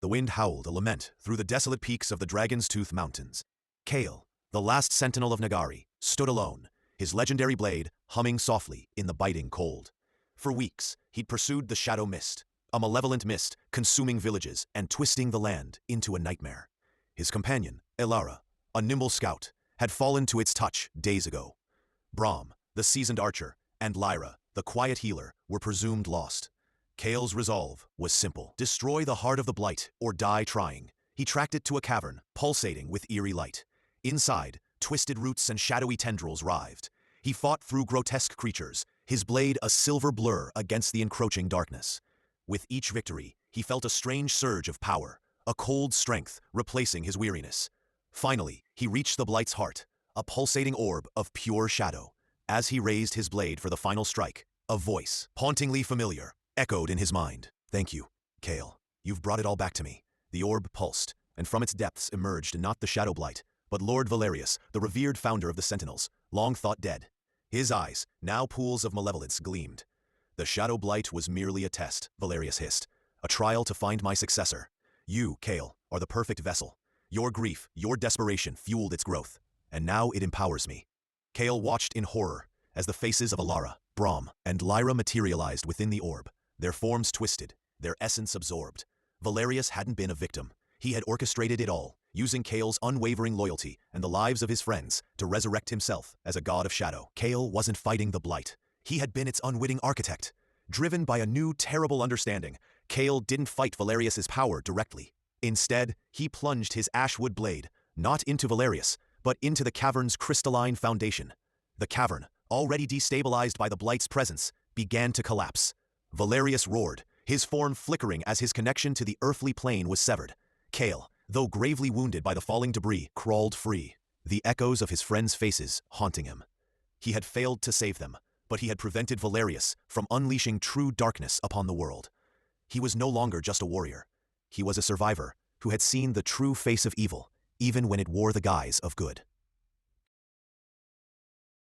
The wind howled a lament through the desolate peaks of the Dragon's Tooth Mountains. Kale, the last sentinel of Nagari, stood alone, his legendary blade humming softly in the biting cold. For weeks, he'd pursued the shadow mist, a malevolent mist consuming villages and twisting the land into a nightmare. His companion, Elara, a nimble scout, had fallen to its touch days ago. Brahm, the seasoned archer, and Lyra, the quiet healer, were presumed lost. Kale's resolve was simple: destroy the heart of the blight or die trying. He tracked it to a cavern, pulsating with eerie light. Inside, twisted roots and shadowy tendrils writhed. He fought through grotesque creatures, his blade a silver blur against the encroaching darkness. With each victory, he felt a strange surge of power, a cold strength replacing his weariness. Finally, he reached the blight's heart, a pulsating orb of pure shadow. As he raised his blade for the final strike, a voice, hauntingly familiar, echoed in his mind. "Thank you, Kale. You've brought it all back to me." The orb pulsed, and from its depths emerged not the shadow blight, but Lord Valerius, the revered founder of the Sentinels, long thought dead. His eyes, now pools of malevolence, gleamed. "The shadow blight was merely a test," Valerius hissed, "a trial to find my successor. You, Kale, are the perfect vessel. Your grief, your desperation fueled its growth, and now it empowers me." Kale watched in horror as the faces of Alara, Brahm, and Lyra materialized within the orb, their forms twisted, their essence absorbed. Valerius hadn't been a victim. He had orchestrated it all, using Kale's unwavering loyalty and the lives of his friends to resurrect himself as a god of shadow. Kale wasn't fighting the blight. He had been its unwitting architect. Driven by a new, terrible understanding, Kale didn't fight Valerius's power directly. Instead, he plunged his ashwood blade, not into Valerius, but into the cavern's crystalline foundation. The cavern, already destabilized by the blight's presence, began to collapse. Valerius roared, his form flickering as his connection to the earthly plane was severed. Kale, though gravely wounded by the falling debris, crawled free, the echoes of his friends' faces haunting him. He had failed to save them, but he had prevented Valerius from unleashing true darkness upon the world. He was no longer just a warrior. He was a survivor who had seen the true face of evil, even when it wore the guise of good.